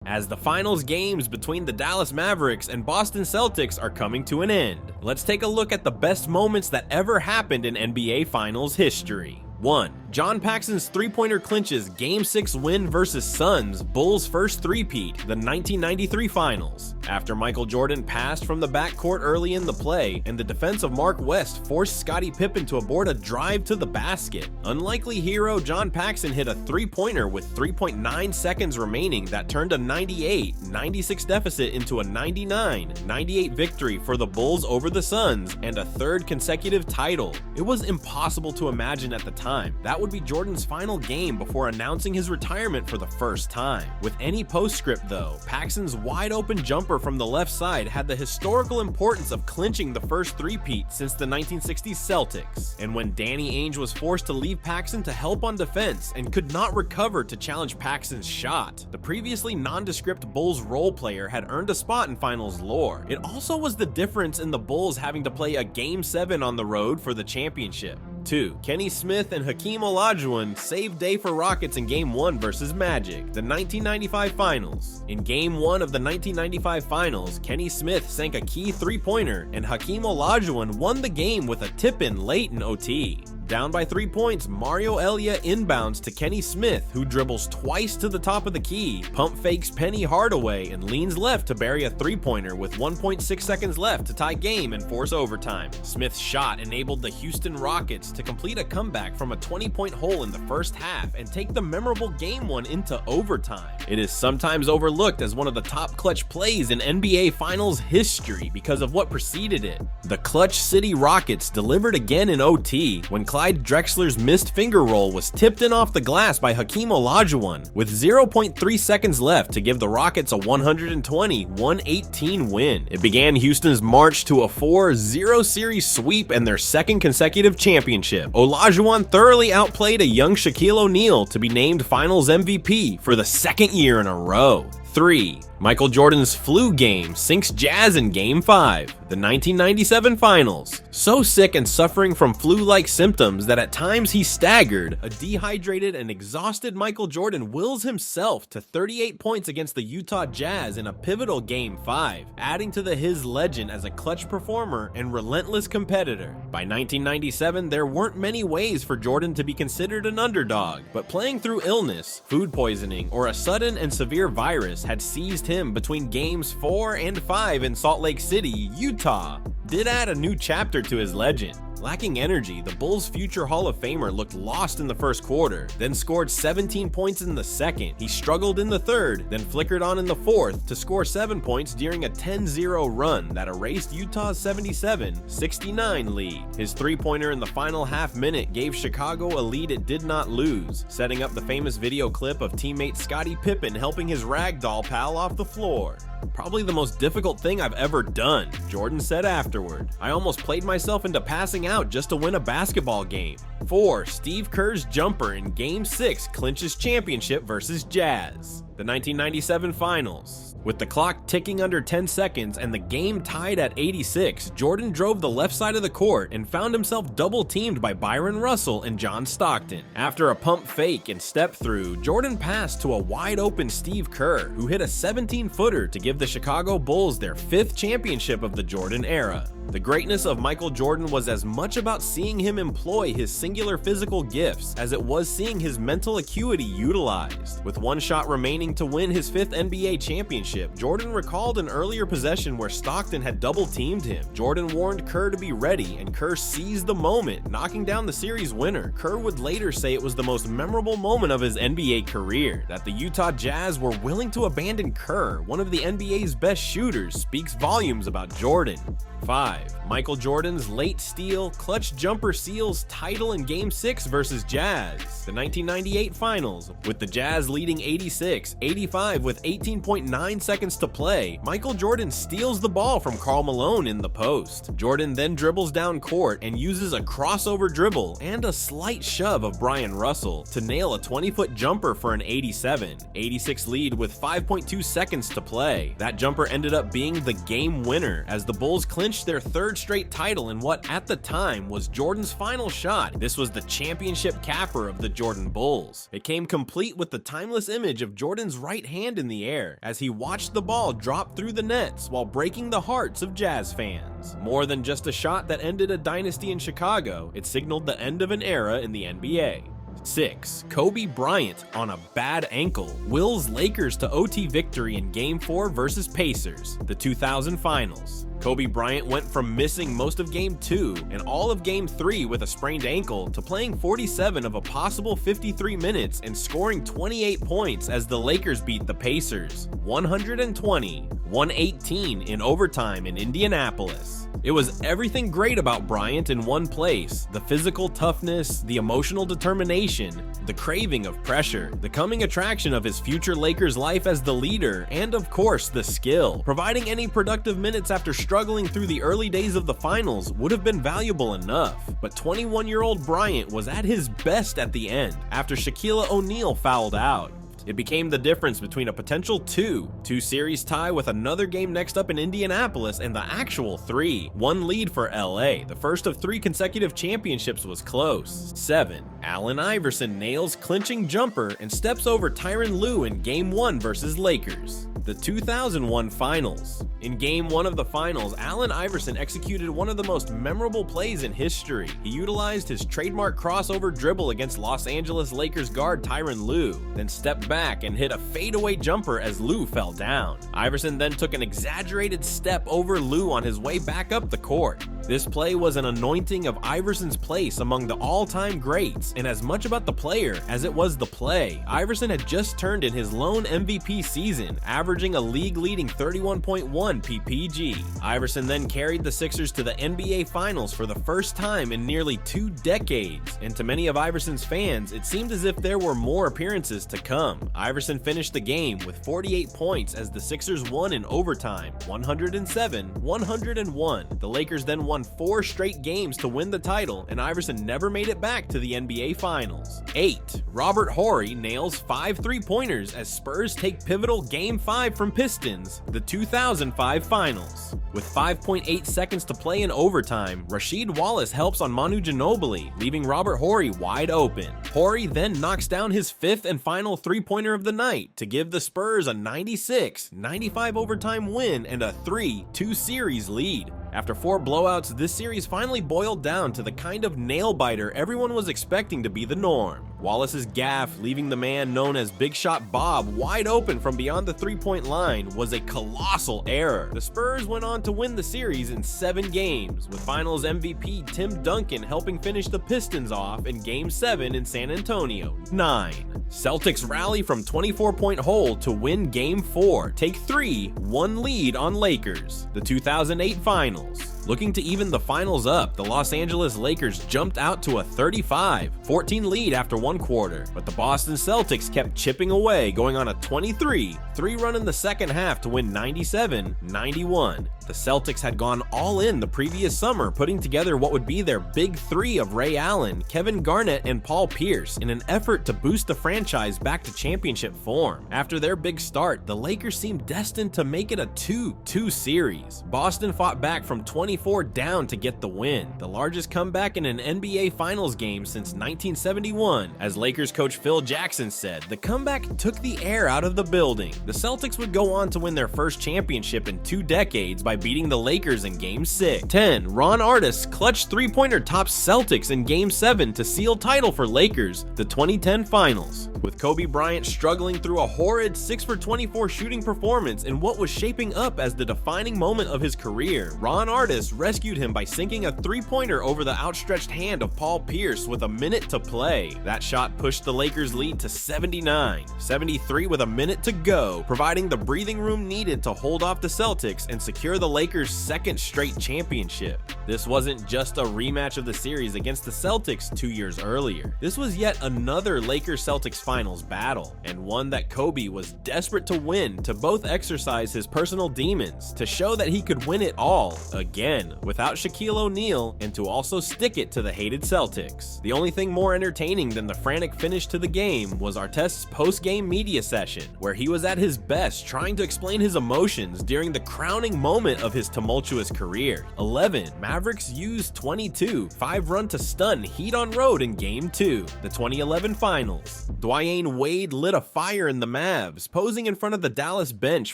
as the finals games between the Dallas Mavericks and Boston Celtics are coming to an end. Let's take a look at the best moments that ever happened in NBA Finals history. 1. John Paxson's three-pointer clinches Game 6 win versus Suns, Bulls' first three-peat, the 1993 Finals. After Michael Jordan passed from the backcourt early in the play, and the defense of Mark West forced Scottie Pippen to abort a drive to the basket, unlikely hero John Paxson hit a three-pointer with 3.9 seconds remaining that turned a 98-96 deficit into a 99-98 victory for the Bulls over the Suns and a third consecutive title. It was impossible to imagine at the time that would be Jordan's final game before announcing his retirement for the first time. With any postscript though, Paxson's wide open jumper from the left side had the historical importance of clinching the first three-peat since the 1960s Celtics. And when Danny Ainge was forced to leave Paxson to help on defense and could not recover to challenge Paxson's shot, the previously nondescript Bulls role player had earned a spot in finals lore. It also was the difference in the Bulls having to play a Game 7 on the road for the championship. 2. Kenny Smith and Hakeem Olajuwon saved day for Rockets in Game 1 versus Magic, the 1995 Finals. In Game 1 of the 1995 Finals, Kenny Smith sank a key three-pointer, and Hakeem Olajuwon won the game with a tip-in late in OT. Down by 3 points, Mario Elia inbounds to Kenny Smith, who dribbles twice to the top of the key, pump fakes Penny Hardaway, and leans left to bury a three-pointer with 1.6 seconds left to tie game and force overtime. Smith's shot enabled the Houston Rockets to complete a comeback from a 20-point hole in the first half and take the memorable Game 1 into overtime. It is sometimes overlooked as one of the top clutch plays in NBA Finals history because of what preceded it. The Clutch City Rockets delivered again in OT when Clyde Drexler's missed finger roll was tipped in off the glass by Hakeem Olajuwon, with 0.3 seconds left to give the Rockets a 120-118 win. It began Houston's march to a 4-0 series sweep and their second consecutive championship. Olajuwon thoroughly outplayed a young Shaquille O'Neal to be named Finals MVP for the second year in a row. 3. Michael Jordan's flu game sinks Jazz in Game 5, the 1997 Finals. So sick and suffering from flu-like symptoms that at times he staggered, a dehydrated and exhausted Michael Jordan wills himself to 38 points against the Utah Jazz in a pivotal Game 5, adding to his legend as a clutch performer and relentless competitor. By 1997, there weren't many ways for Jordan to be considered an underdog, but playing through illness, food poisoning, or a sudden and severe virus had seized him between Games 4 and 5 in Salt Lake City, Utah, did add a new chapter to his legend. Lacking energy, the Bulls' future Hall of Famer looked lost in the first quarter, then scored 17 points in the second. He struggled in the third, then flickered on in the fourth to score 7 points during a 10-0 run that erased Utah's 77-69 lead. His three-pointer in the final half minute gave Chicago a lead it did not lose, setting up the famous video clip of teammate Scottie Pippen helping his ragdoll pal off the floor. "Probably the most difficult thing I've ever done," Jordan said afterward. "I almost played myself into passing out just to win a basketball game." 4. Steve Kerr's jumper in Game 6 clinches championship versus Jazz, the 1997 Finals. With the clock ticking under 10 seconds and the game tied at 86, Jordan drove the left side of the court and found himself double-teamed by Byron Russell and John Stockton. After a pump fake and step through, Jordan passed to a wide-open Steve Kerr, who hit a 17-footer to give the Chicago Bulls their 5th championship of the Jordan era. The greatness of Michael Jordan was as much about seeing him employ his singular physical gifts as it was seeing his mental acuity utilized. With one shot remaining to win his 5th NBA championship, Jordan recalled an earlier possession where Stockton had double-teamed him. Jordan warned Kerr to be ready, and Kerr seized the moment, knocking down the series winner. Kerr would later say it was the most memorable moment of his NBA career. That the Utah Jazz were willing to abandon Kerr, one of the NBA's best shooters, speaks volumes about Jordan. 5. Michael Jordan's late steal clutch jumper seals title in Game 6 versus Jazz, the 1998 Finals, with the Jazz leading 86-85 with 18.9 9 seconds to play, Michael Jordan steals the ball from Karl Malone in the post. Jordan then dribbles down court and uses a crossover dribble and a slight shove of Brian Russell to nail a 20-foot jumper for an 87-86 lead with 5.2 seconds to play. That jumper ended up being the game winner as the Bulls clinched their 3rd straight title in what at the time was Jordan's final shot. This was the championship capper of the Jordan Bulls. It came complete with the timeless image of Jordan's right hand in the air as he watched the ball drop through the nets while breaking the hearts of Jazz fans. More than just a shot that ended a dynasty in Chicago, it signaled the end of an era in the NBA. 6. Kobe Bryant on a bad ankle wills Lakers to OT victory in Game 4 versus Pacers, the 2000 Finals. Kobe Bryant went from missing most of Game 2 and all of Game 3 with a sprained ankle to playing 47 of a possible 53 minutes and scoring 28 points as the Lakers beat the Pacers 120-118 in overtime in Indianapolis. It was everything great about Bryant in one place: the physical toughness, the emotional determination, the craving of pressure, the coming attraction of his future Lakers life as the leader, and of course the skill. Providing any productive minutes after struggling through the early days of the finals would have been valuable enough, but 21-year-old Bryant was at his best at the end after Shaquille O'Neal fouled out. It became the difference between a potential 2-series tie with another game next up in Indianapolis and the actual 3-1 lead for LA. The first of 3 consecutive championships was close. 7. Allen Iverson nails clinching jumper and steps over Tyronn Lue in Game 1 versus Lakers, the 2001 Finals. In Game 1 of the Finals, Allen Iverson executed one of the most memorable plays in history. He utilized his trademark crossover dribble against Los Angeles Lakers guard Tyronn Lue, then stepped back and hit a fadeaway jumper as Lue fell down. Iverson then took an exaggerated step over Lue on his way back up the court. This play was an anointing of Iverson's place among the all-time greats, and as much about the player as it was the play. Iverson had just turned in his lone MVP season, averaging a league-leading 31.1 PPG. Iverson then carried the Sixers to the NBA Finals for the first time in nearly 2 decades, and to many of Iverson's fans, it seemed as if there were more appearances to come. Iverson finished the game with 48 points as the Sixers won in overtime, 107-101. The Lakers then won 4 straight games to win the title, and Iverson never made it back to the NBA Finals. 8. Robert Horry nails 5 3-pointers as Spurs take pivotal Game 5 from Pistons, the 2005 Finals. With 5.8 seconds to play in overtime, Rasheed Wallace helps on Manu Ginobili, leaving Robert Horry wide open. Horry then knocks down his 5th and final 3-pointer of the night to give the Spurs a 96-95 overtime win and a 3-2 series lead. After 4 blowouts, this series finally boiled down to the kind of nail-biter everyone was expecting to be the norm. Wallace's gaffe, leaving the man known as Big Shot Bob wide open from beyond the 3-point line, was a colossal error. The Spurs went on to win the series in 7 games, with Finals MVP Tim Duncan helping finish the Pistons off in Game 7 in San Antonio. 9. Celtics rally from 24-point hole to win Game 4, take 3-1 lead on Lakers, the 2008 Finals. Looking to even the finals up, the Los Angeles Lakers jumped out to a 35-14 lead after 1 quarter, but the Boston Celtics kept chipping away, going on a 23-3 run in the second half to win 97-91. The Celtics had gone all in the previous summer, putting together what would be their big 3 of Ray Allen, Kevin Garnett, and Paul Pierce in an effort to boost the franchise back to championship form. After their big start, the Lakers seemed destined to make it a 2-2 series. Boston fought back from 24 down to get the win, the largest comeback in an NBA Finals game since 1971. As Lakers coach Phil Jackson said, the comeback took the air out of the building. The Celtics would go on to win their first championship in 2 decades by beating the Lakers in Game 6. 10. Ron Artest's clutch 3-pointer tops Celtics in Game 7 to seal title for Lakers, the 2010 Finals. With Kobe Bryant struggling through a horrid 6-for-24 shooting performance in what was shaping up as the defining moment of his career, Ron Artest Dallas rescued him by sinking a three-pointer over the outstretched hand of Paul Pierce with a minute to play. That shot pushed the Lakers' lead to 79-73 with a minute to go, providing the breathing room needed to hold off the Celtics and secure the Lakers' second straight championship. This wasn't just a rematch of the series against the Celtics 2 years earlier. This was yet another Lakers-Celtics finals battle, and one that Kobe was desperate to win to both exercise his personal demons, to show that he could win it all, again, without Shaquille O'Neal, and to also stick it to the hated Celtics. The only thing more entertaining than the frantic finish to the game was Artest's post-game media session, where he was at his best trying to explain his emotions during the crowning moment of his tumultuous career. 11. Mavericks used 22, 5-run to stun Heat on road in Game 2, the 2011 Finals. Dwyane Wade lit a fire in the Mavs, posing in front of the Dallas bench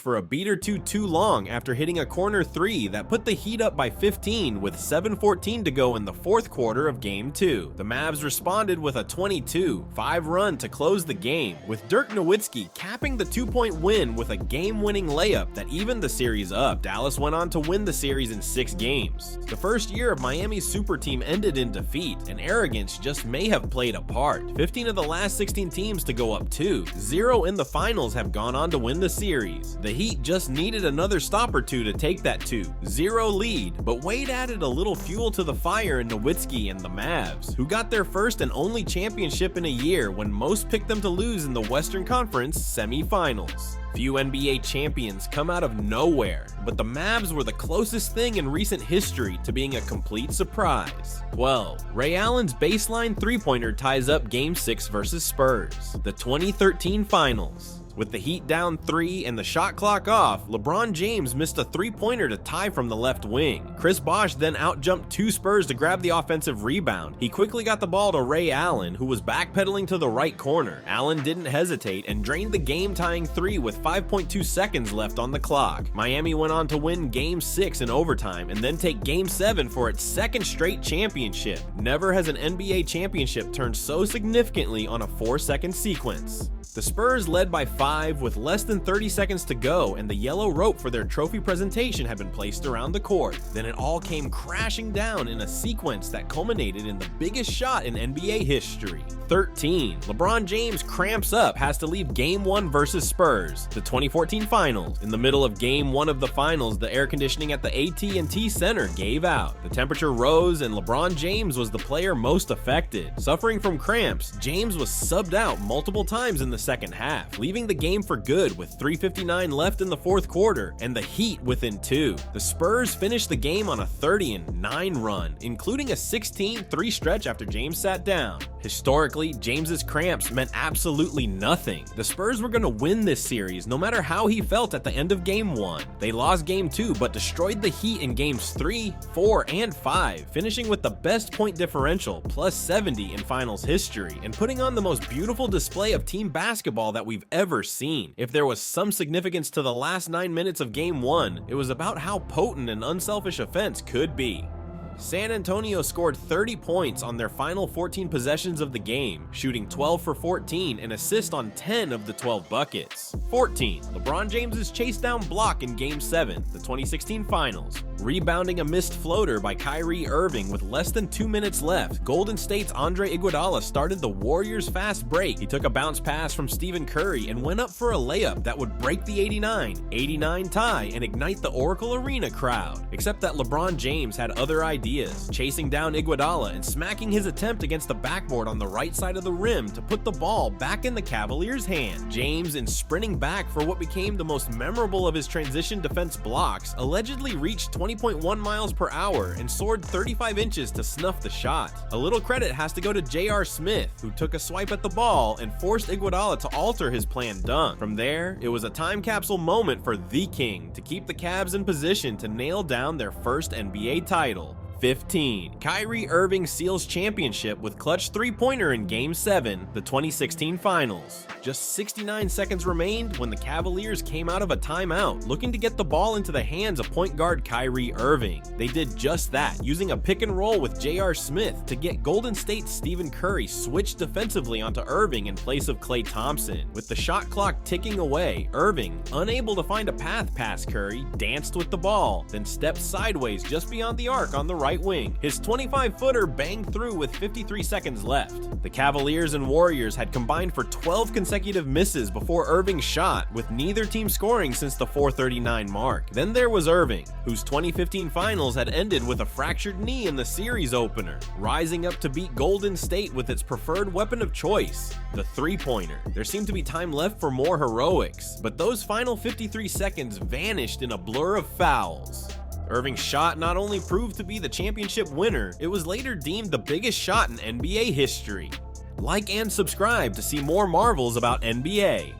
for a beat or two too long after hitting a corner three that put the Heat up by 15 with 7:14 to go in the fourth quarter of Game 2. The Mavs responded with a 22, 5-run to close the game, with Dirk Nowitzki capping the 2-point win with a game-winning layup that evened the series up. Dallas went on to win the series in 6 games. The first year of Miami's super team ended in defeat, and arrogance just may have played a part. 15 of the last 16 teams to go up 2, 0 in the finals have gone on to win the series. The Heat just needed another stop or two to take that 2-0 lead, but Wade added a little fuel to the fire in Nowitzki and the Mavs, who got their first and only championship in a year when most picked them to lose in the Western Conference semifinals. Few NBA champions come out of nowhere, but the Mavs were the closest thing in recent history to being a complete surprise. 12. Ray Allen's baseline three-pointer ties up Game 6 versus Spurs, the 2013 Finals. With the Heat down 3 and the shot clock off, LeBron James missed a three-pointer to tie from the left wing. Chris Bosh then outjumped 2 Spurs to grab the offensive rebound. He quickly got the ball to Ray Allen, who was backpedaling to the right corner. Allen didn't hesitate and drained the game-tying 3 with 5.2 seconds left on the clock. Miami went on to win Game 6 in overtime and then take Game 7 for its second straight championship. Never has an NBA championship turned so significantly on a 4-second sequence. The Spurs led by 5 with less than 30 seconds to go, and the yellow rope for their trophy presentation had been placed around the court. Then it all came crashing down in a sequence that culminated in the biggest shot in NBA history. 13. LeBron James cramps up, has to leave Game 1 versus Spurs, the 2014 Finals. In the middle of Game 1 of the Finals, the air conditioning at the AT&T Center gave out. The temperature rose, and LeBron James was the player most affected. Suffering from cramps, James was subbed out multiple times in the second half, leaving the game for good with 3:59 left in the fourth quarter and the Heat within 2. The Spurs finished the game on a 30-9 run, including a 16-3 stretch after James sat down. Historically, James's cramps meant absolutely nothing. The Spurs were going to win this series no matter how he felt at the end of Game 1. They lost Game 2 but destroyed the Heat in Games 3, 4, and 5, finishing with the best point differential, plus 70 in finals history, and putting on the most beautiful display of team basketball that we've ever seen. If there was some significance to the last 9 minutes of Game 1, it was about how potent an unselfish offense could be. San Antonio scored 30 points on their final 14 possessions of the game, shooting 12 for 14 and assist on 10 of the 12 buckets. 14. LeBron James's chase down block in Game 7, the 2016 Finals. Rebounding a missed floater by Kyrie Irving with less than 2 minutes left, Golden State's Andre Iguodala started the Warriors' fast break. He took a bounce pass from Stephen Curry and went up for a layup that would break the 89 tie and ignite the Oracle Arena crowd. Except that LeBron James had other ideas, chasing down Iguodala and smacking his attempt against the backboard on the right side of the rim to put the ball back in the Cavaliers' hand. James, in sprinting back for what became the most memorable of his transition defense blocks, allegedly reached 20.1 miles per hour and soared 35 inches to snuff the shot. A little credit has to go to J.R. Smith, who took a swipe at the ball and forced Iguodala to alter his planned dunk. From there, it was a time capsule moment for the King to keep the Cavs in position to nail down their first NBA title. 15. Kyrie Irving seals championship with clutch three-pointer in Game 7, the 2016 Finals. Just 69 seconds remained when the Cavaliers came out of a timeout, looking to get the ball into the hands of point guard Kyrie Irving. They did just that, using a pick and roll with J.R. Smith to get Golden State's Stephen Curry switched defensively onto Irving in place of Klay Thompson. With the shot clock ticking away, Irving, unable to find a path past Curry, danced with the ball, then stepped sideways just beyond the arc on the right wing. His 25-footer banged through with 53 seconds left. The Cavaliers and Warriors had combined for 12 consecutive misses before Irving shot, with neither team scoring since the 4:39 mark. Then there was Irving, whose 2015 Finals had ended with a fractured knee in the series opener, rising up to beat Golden State with its preferred weapon of choice, the three-pointer. There seemed to be time left for more heroics, but those final 53 seconds vanished in a blur of fouls. Irving's shot not only proved to be the championship winner, it was later deemed the biggest shot in NBA history. Like and subscribe to see more marvels about NBA.